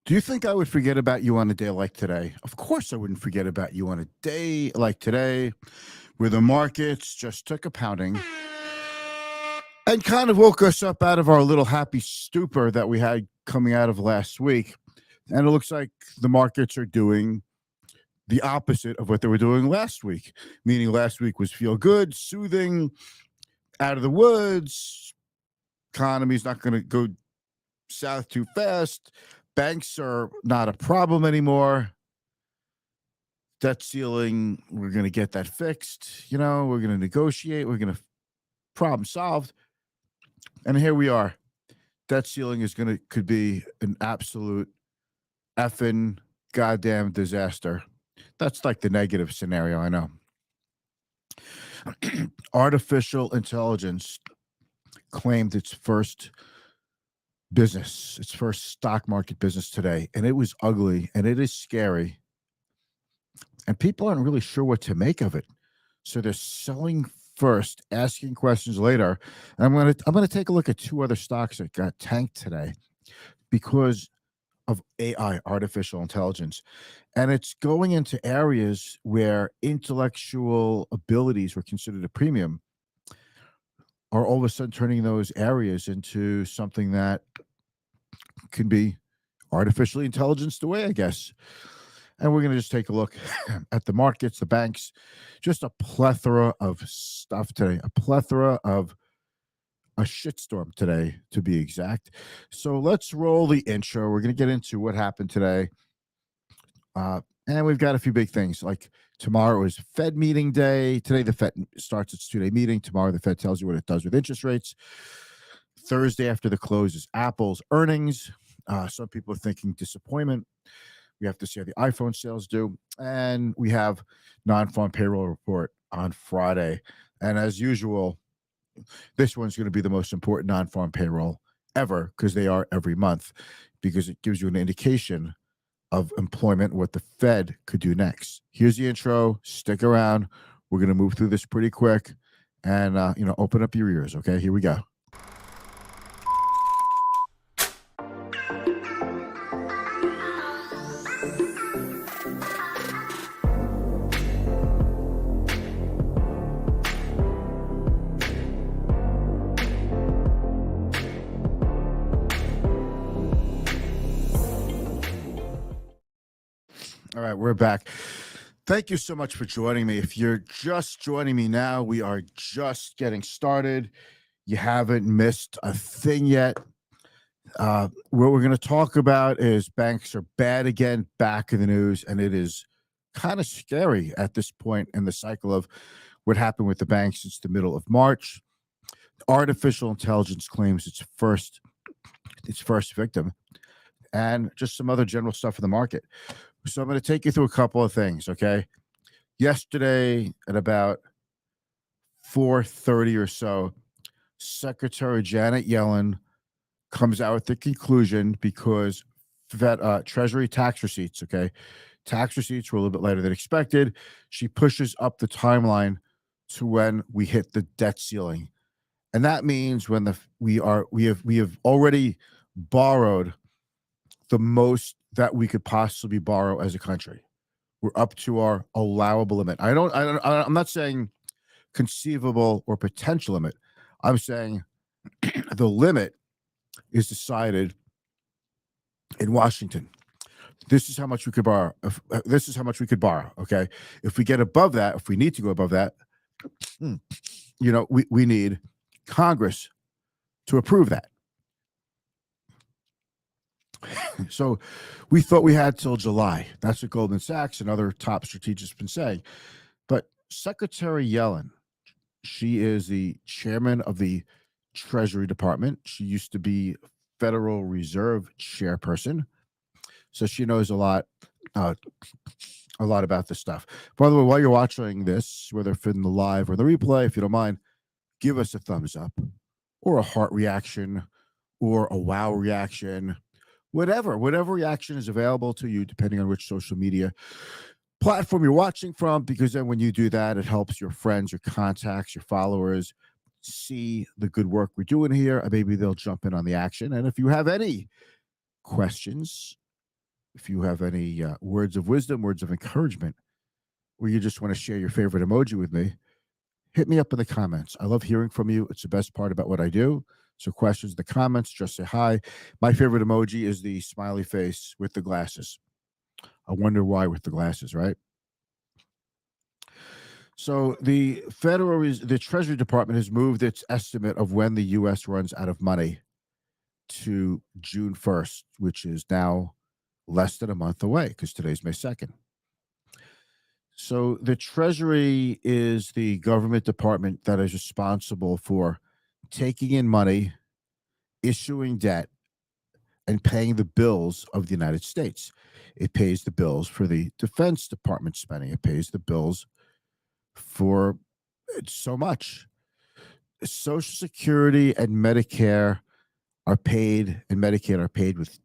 Do you think I would forget about you on a day like today? Of course, I wouldn't forget about you on a day like today, where the markets just took a pounding and kind of woke us up out of our little happy stupor that we had coming out of last week. And it looks like the markets are doing the opposite of what they were doing last week, meaning last week was feel good, soothing, out of the woods. Economy's not going to go south too fast. Banks are not a problem anymore. Debt ceiling, we're going to get that fixed. We're going to negotiate. We're going to problem solved. And here we are. Debt ceiling could be an absolute effing goddamn disaster. That's like the negative scenario, I know. Artificial intelligence claimed its first stock market business today, and it was ugly and it is scary. And people aren't really sure what to make of it. So they're selling first, asking questions later. And I'm gonna take a look at two other stocks that got tanked today because of AI, artificial intelligence. And it's going into areas where intellectual abilities were considered a premium are all of a sudden turning those areas into something that can be artificially intelligenced away, I guess. And we're going to just take a look at the markets, the banks, just a plethora of stuff today, a shitstorm today, to be exact. So let's roll the intro. We're going to get into what happened today. And we've got a few big things. Like tomorrow is Fed meeting day. Today, the Fed starts its 2-day meeting. Tomorrow, the Fed tells you what it does with interest rates. Thursday, after the close, is Apple's earnings. Some people are thinking disappointment. We have to see how the iPhone sales do. And we have non-farm payroll report on Friday. And as usual, this one's going to be the most important non-farm payroll ever because they are every month, because it gives you an indication of employment, what the Fed could do next. Here's the intro. Stick around. We're going to move through this pretty quick and, open up your ears. Okay, here we go. All right, we're back. Thank you so much for joining me. If you're just joining me now, we are just getting started. You haven't missed a thing yet. What we're going to talk about is banks are bad again, back in the news, and it is kind of scary at this point in the cycle of what happened with the banks since the middle of March. Artificial intelligence claims its first victim, and just some other general stuff in the market. So I'm going to take you through a couple of things, okay? Yesterday at about 4:30 or so, Secretary Janet Yellen comes out with the conclusion because Treasury tax receipts, okay? Tax receipts were a little bit later than expected. She pushes up the timeline to when we hit the debt ceiling. And that means when we have already borrowed the most that we could possibly borrow as a country. We're up to our allowable limit. I'm not saying conceivable or potential limit. I'm saying the limit is decided in Washington. This is how much we could borrow. This is how much we could borrow. Okay. If we get above that, if we need to go above that, we need Congress to approve that. So we thought we had till July. That's what Goldman Sachs and other top strategists have been saying. But Secretary Yellen, she is the chairman of the Treasury Department. She used to be Federal Reserve chairperson. So she knows a lot about this stuff. By the way, while you're watching this, whether in the live or the replay, if you don't mind, give us a thumbs up or a heart reaction or a wow reaction. Whatever reaction is available to you, depending on which social media platform you're watching from, because then when you do that, it helps your friends, your contacts, your followers see the good work we're doing here, and maybe they'll jump in on the action. And if you have any questions If you have any words of wisdom, words of encouragement, or you just want to share your favorite emoji with me, hit me up in the comments. I love hearing from you. It's the best part about what I do. So, questions in the comments, just say hi. My favorite emoji is the smiley face with the glasses. I wonder why with the glasses, right? So, the Treasury Department has moved its estimate of when the U.S. runs out of money to June 1st, which is now less than a month away because today's May 2nd. So the Treasury is the government department that is responsible for taking in money, issuing debt, and paying the bills of the United States. It pays the bills for the Defense Department spending. It pays the bills for so much. Social Security and Medicare are paid, and Medicaid are paid with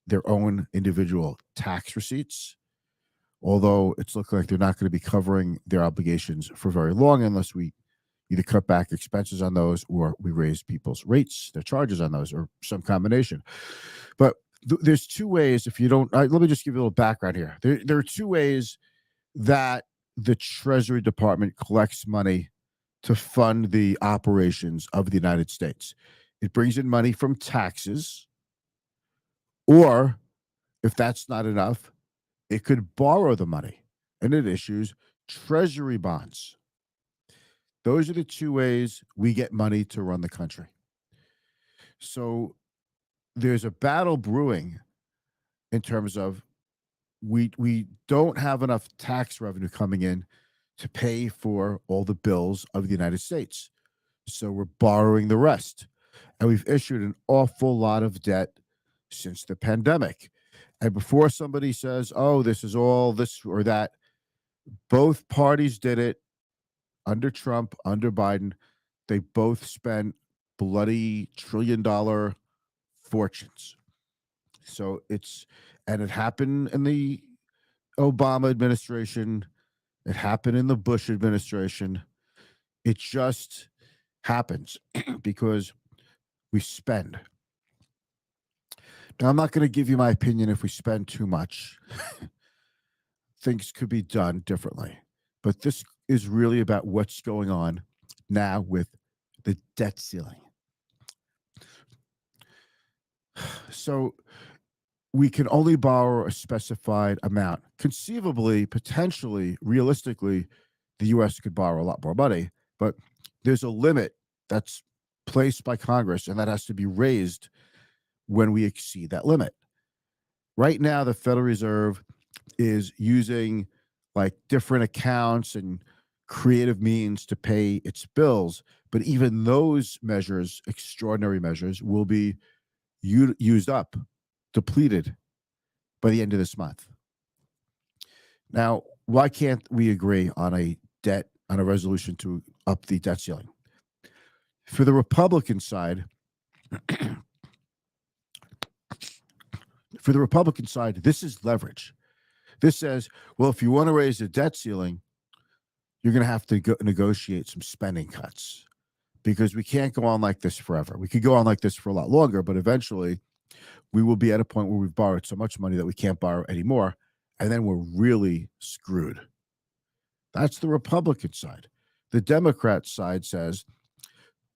their own individual tax receipts. Although it's looking like they're not going to be covering their obligations for very long unless we either cut back expenses on those or we raise people's rates, their charges on those, or some combination. But there's two ways. If you don't, let me just give you a little background here. There are two ways that the Treasury Department collects money to fund the operations of the United States. It brings in money from taxes, or if that's not enough, it could borrow the money, and it issues treasury bonds. Those are the two ways we get money to run the country. So there's a battle brewing in terms of we don't have enough tax revenue coming in to pay for all the bills of the United States. So we're borrowing the rest. And we've issued an awful lot of debt since the pandemic. And before somebody says, oh, this is all this or that, both parties did it under Trump, under Biden. They both spent bloody $1 trillion fortunes. So and it happened in the Obama administration. It happened in the Bush administration. It just happens because we spend. Now, I'm not going to give you my opinion if we spend too much. Things could be done differently. But this is really about what's going on now with the debt ceiling. So we can only borrow a specified amount. Conceivably, potentially, realistically, the U.S. could borrow a lot more money, but there's a limit that's placed by Congress, and that has to be raised when we exceed that limit. Right now, the Federal Reserve is using like different accounts and creative means to pay its bills, but even those measures, extraordinary measures, will be used up, depleted by the end of this month. Now, why can't we agree on a resolution to up the debt ceiling? For the Republican side, this is leverage. This says, well, if you want to raise the debt ceiling, you're going to have to negotiate some spending cuts because we can't go on like this forever. We could go on like this for a lot longer, but eventually we will be at a point where we've borrowed so much money that we can't borrow anymore, and then we're really screwed. That's the Republican side. The Democrat side says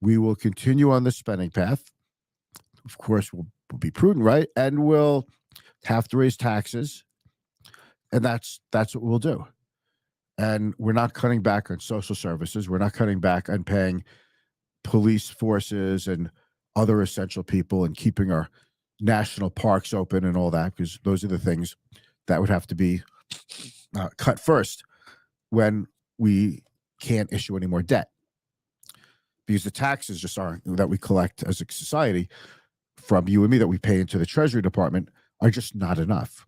we will continue on the spending path. Of course, we'll be prudent, right? And we'll have to raise taxes, and that's what we'll do. And we're not cutting back on social services. We're not cutting back on paying police forces and other essential people and keeping our national parks open and all that, because those are the things that would have to be cut first when we can't issue any more debt, because the taxes just aren't that we collect as a society from you and me that we pay into the Treasury Department are just not enough.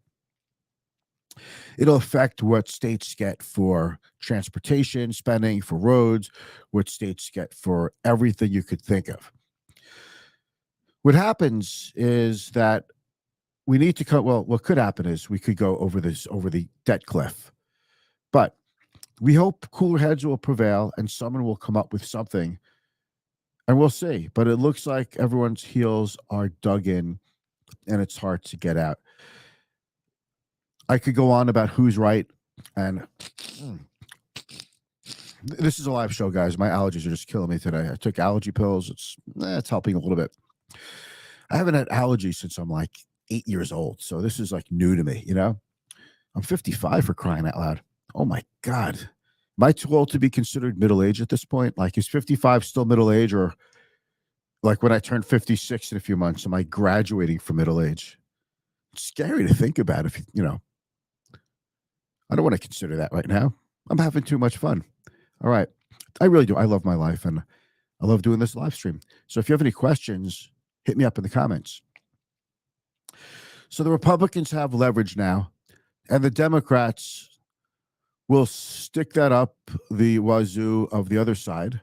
It'll affect what states get for transportation spending, for roads, what states get for everything you could think of. What happens is that we need to cut. Well, what could happen is we could go over the debt cliff, but we hope cooler heads will prevail and someone will come up with something, and we'll see. But it looks like everyone's heels are dug in and it's hard to get out. I could go on about who's right, and this is a live show, guys. My allergies are just killing me today. I took allergy pills. It's helping a little bit. I haven't had allergies since I'm like 8 years old, so this is like new to me. I'm 55 for crying out loud. Oh my God, am I too old to be considered middle age at this point? Like, is 55 still middle age, or like when I turn 56 in a few months, am I graduating from middle age? It's scary to think about. If I don't want to consider that right now. I'm having too much fun. All right. I really do. I love my life, and I love doing this live stream. So if you have any questions, hit me up in the comments. So the Republicans have leverage now, and the Democrats will stick that up the wazoo of the other side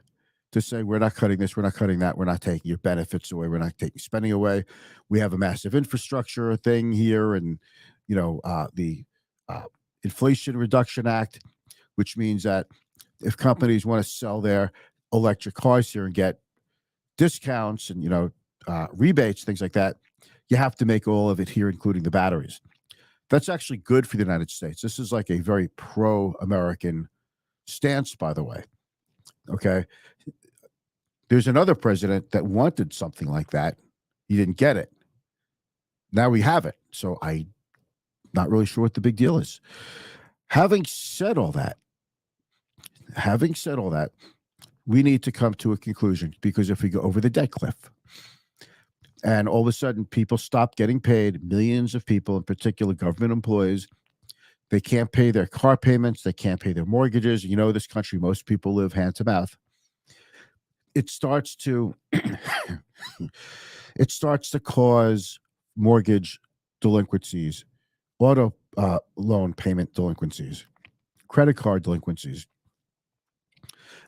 to say, we're not cutting this, we're not cutting that, we're not taking your benefits away, we're not taking spending away. We have a massive infrastructure thing here, and the Inflation Reduction Act, which means that if companies want to sell their electric cars here and get discounts and rebates, things like that, you have to make all of it here, including the batteries. That's actually good for the United States. This is like a very pro-American stance, by the way. Okay. There's another president that wanted something like that. He didn't get it. Now we have it. So I'm not really sure what the big deal is. Having said all that, we need to come to a conclusion, because if we go over the debt cliff and all of a sudden people stop getting paid, millions of people, in particular government employees, they can't pay their car payments, they can't pay their mortgages. This country, most people live hand to mouth. It starts to cause mortgage delinquencies, auto loan payment delinquencies, credit card delinquencies.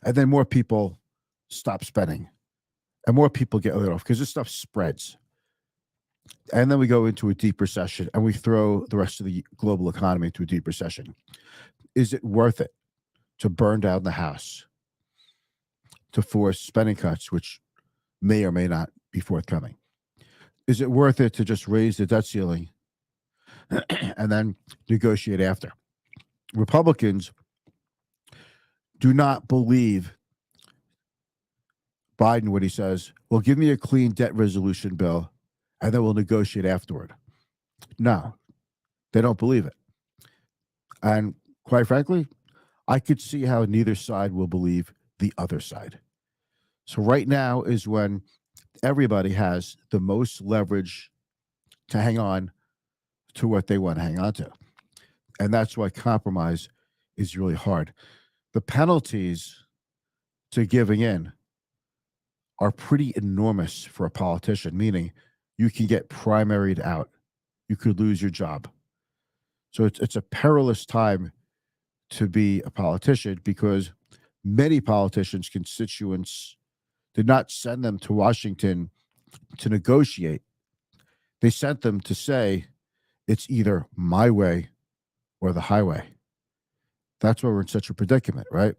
And then more people stop spending, and more people get laid off because this stuff spreads. And then we go into a deep recession, and we throw the rest of the global economy into a deep recession. Is it worth it to burn down the house, to force spending cuts, which may or may not be forthcoming? Is it worth it to just raise the debt ceiling and then negotiate after? Republicans do not believe Biden when he says, well, give me a clean debt resolution bill and then we'll negotiate afterward. No, they don't believe it. And quite frankly, I could see how neither side will believe the other side. So right now is when everybody has the most leverage to hang on to what they want to hang on to. And that's why compromise is really hard. The penalties to giving in are pretty enormous for a politician, meaning you can get primaried out. You could lose your job. So it's a perilous time to be a politician, because many politicians' constituents did not send them to Washington to negotiate. They sent them to say, it's either my way or the highway. That's why we're in such a predicament, right?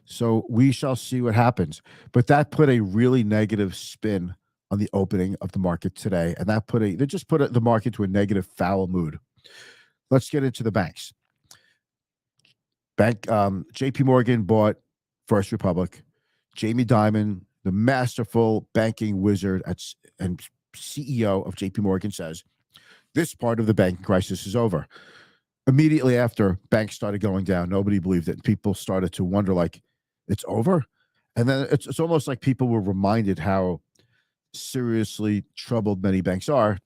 So we shall see what happens. But that put a really negative spin on the opening of the market today. And they just put the market to a negative, foul mood. Let's get into the banks. JP Morgan bought First Republic. Jamie Dimon, the masterful banking wizard and CEO of JP Morgan, says this part of the banking crisis is over. Immediately after, banks started going down. Nobody believed it. People started to wonder, like, it's over? And then it's almost like people were reminded how seriously troubled many banks are.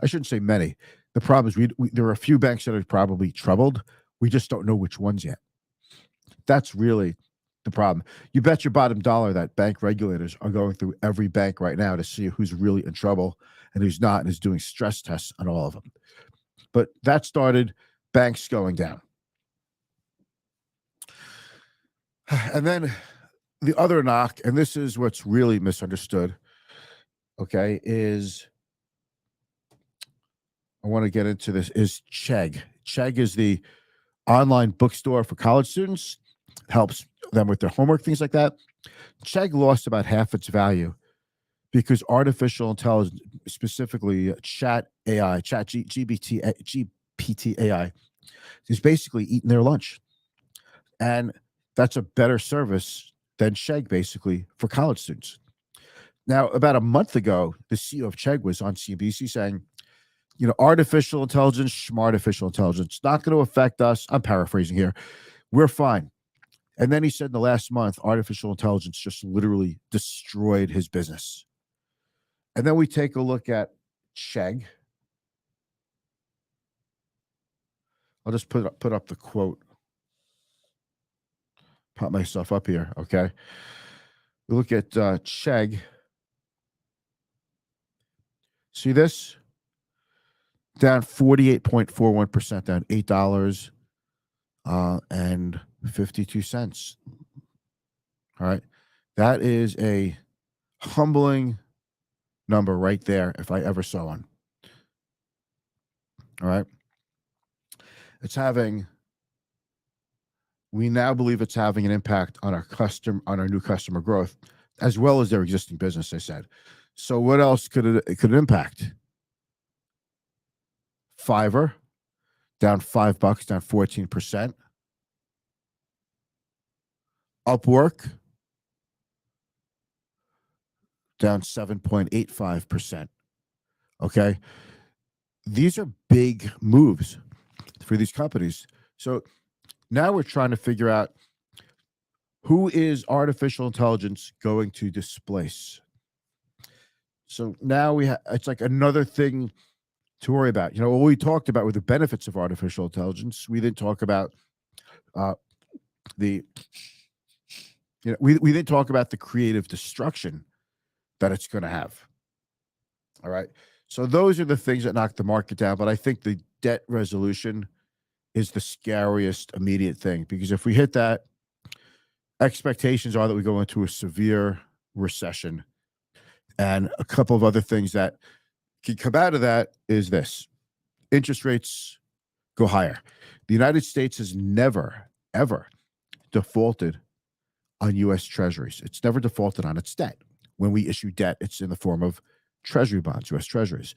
I shouldn't say many. The problem is there are a few banks that are probably troubled. We just don't know which ones yet. That's really the problem. You bet your bottom dollar that bank regulators are going through every bank right now to see who's really in trouble and who's not, and is doing stress tests on all of them. But that started banks going down. And then the other knock, and this is what's really misunderstood, okay, is, I want to get into this, is Chegg. Chegg is the online bookstore for college students, helps them with their homework, things like that. Chegg lost about half its value because artificial intelligence, specifically chat AI, GPT PTAI, is basically eating their lunch. And that's a better service than Chegg, basically, for college students. Now, about a month ago, the CEO of Chegg was on CNBC saying, artificial intelligence, smartificial intelligence, not going to affect us. I'm paraphrasing here. We're fine. And then he said in the last month, artificial intelligence just literally destroyed his business. And then we take a look at Chegg. I'll just put up the quote. Pop myself up here, okay? We look at Chegg. See this? Down 48.41%, down $8 and 52 cents. All right. That is a humbling number right there if I ever saw one. All right. We now believe it's having an impact on our new customer growth, as well as their existing business, I said. So what else could it impact? Fiverr, down $5, down 14%. Upwork, down 7.85%. Okay. These are big moves for these companies. So now we're trying to figure out, who is artificial intelligence going to displace? So now it's like another thing to worry about. What we talked about with the benefits of artificial intelligence, we didn't talk about we didn't talk about the creative destruction that it's going to have. All right. So those are the things that knock the market down. But I think the debt resolution is the scariest immediate thing, because if we hit that, expectations are that we go into a severe recession. And a couple of other things that can come out of that is this: interest rates go higher. The United States has never, ever defaulted on U.S. treasuries. It's never defaulted on its debt. When we issue debt, it's in the form of treasury bonds, U.S. treasuries.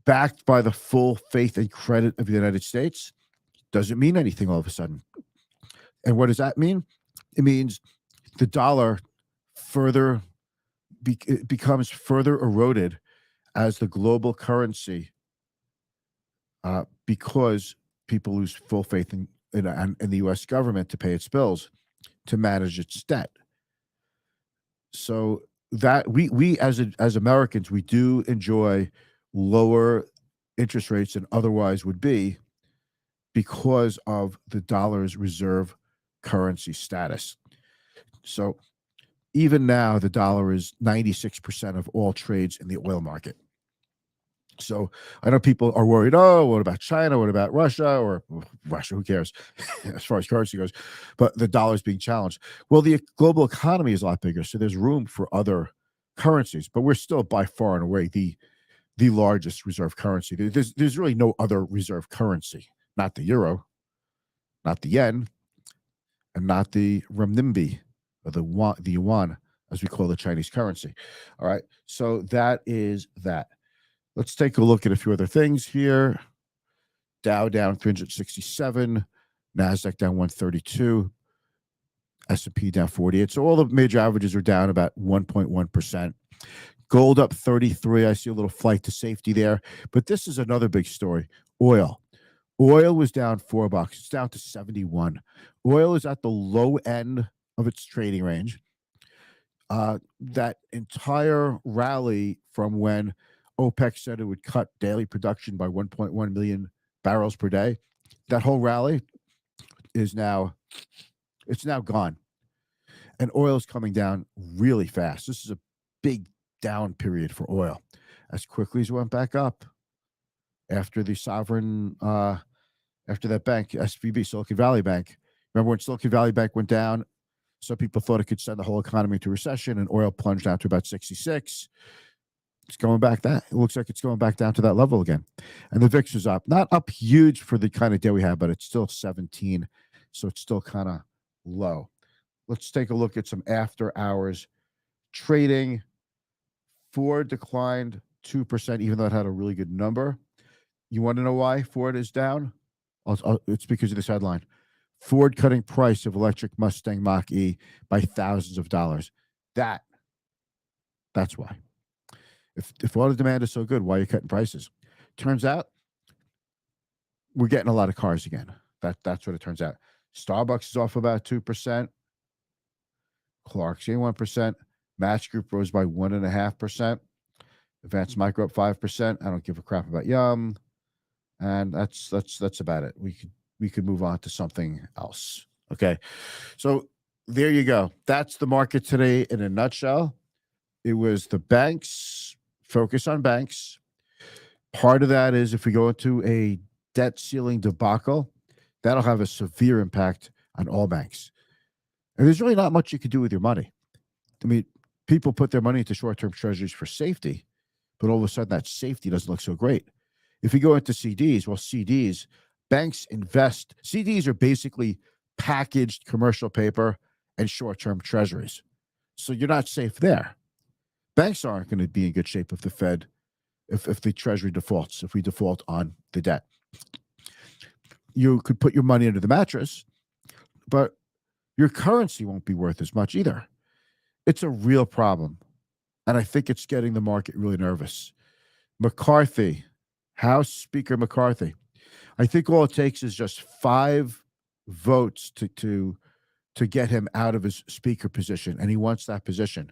Backed by the full faith and credit of the United States doesn't mean anything all of a sudden. And what does that mean? It means the dollar becomes further eroded as the global currency, because people lose full faith in the U.S. government to pay its bills, to manage its debt. So that we as Americans, we do enjoy lower interest rates than otherwise would be, because of the dollar's reserve currency status. So even now, the dollar is 96% of all trades in the oil market. So I know people are worried, what about China? What about Russia? Or Russia, who cares as far as currency goes? But the dollar is being challenged. Well, the global economy is a lot bigger, so there's room for other currencies, but we're still by far and away the largest reserve currency. There's really no other reserve currency, not the euro, not the yen, and not the renminbi, or the yuan, as we call the Chinese currency. All right. So that is that. Let's take a look at a few other things here. Dow down 367, NASDAQ down 132, S&P down 48. So all the major averages are down about 1.1%. Gold up 33. I see a little flight to safety there. But this is another big story. Oil. Oil was down $4. It's down to 71. Oil is at the low end of its trading range. That entire rally from when OPEC said it would cut daily production by 1.1 million barrels per day, that whole rally is now gone. And oil is coming down really fast. This is a big down period for oil. As quickly as it went back up after the sovereign, after that bank, SVB, Silicon Valley Bank. Remember when Silicon Valley Bank went down? Some people thought it could send the whole economy into recession, and oil plunged down to about 66. It's going back it looks like it's going back down to that level again. And the VIX is up. Not up huge for the kind of day we have, but it's still 17. So it's still kind of low. Let's take a look at some after hours trading. Ford declined 2%, even though it had a really good number. You want to know why Ford is down? It's because of this headline. Ford cutting price of electric Mustang Mach-E by thousands of dollars. That's why. If auto demand is so good, why are you cutting prices? Turns out we're getting a lot of cars again. That's what it turns out. Starbucks is off about 2%. Clark's gained 1%. Match Group rose by 1.5%. Advanced Micro up 5%. I don't give a crap about Yum. And that's about it. We could move on to something else. Okay. So there you go. That's the market today in a nutshell. It was the banks, focus on banks. Part of that is if we go into a debt ceiling debacle, that'll have a severe impact on all banks. And there's really not much you can do with your money. I mean, people put their money into short-term treasuries for safety, but all of a sudden that safety doesn't look so great. If you go into CDs, well, CDs, banks invest. CDs are basically packaged commercial paper and short-term treasuries. So you're not safe there. Banks aren't going to be in good shape if the Fed, if the Treasury defaults, if we default on the debt. You could put your money under the mattress, but your currency won't be worth as much either. It's a real problem. And I think it's getting the market really nervous. McCarthy, House Speaker McCarthy, I think all it takes is just 5 votes to get him out of his speaker position, and he wants that position.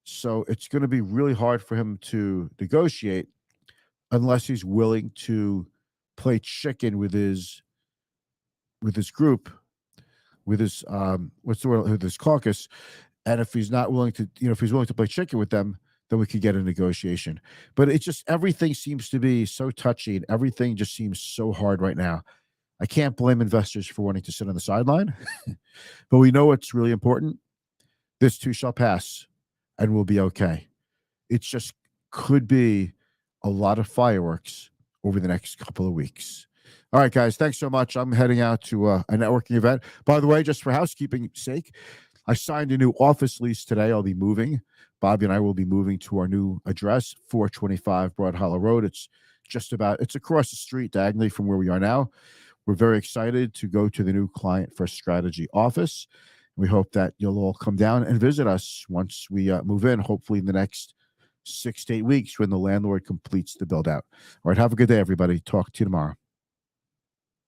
So it's going to be really hard for him to negotiate unless he's willing to play chicken with his group, with his with his caucus. And if he's not willing to, if he's willing to play chicken with them, then we could get a negotiation. But it's just everything seems to be so touchy, and everything just seems so hard right now. I can't blame investors for wanting to sit on the sideline, but we know what's really important. This too shall pass, and we'll be okay. It just could be a lot of fireworks over the next couple of weeks. All right, guys, thanks so much. I'm heading out to a networking event. By the way, just for housekeeping sake, I signed a new office lease today. I'll be moving. Bobby and I will be moving to our new address, 425 Broad Hollow Road. It's across the street diagonally from where we are now. We're very excited to go to the new Client First Strategy office. We hope that you'll all come down and visit us once we move in, hopefully in the next 6 to 8 weeks when the landlord completes the build out. All right, have a good day, everybody. Talk to you tomorrow.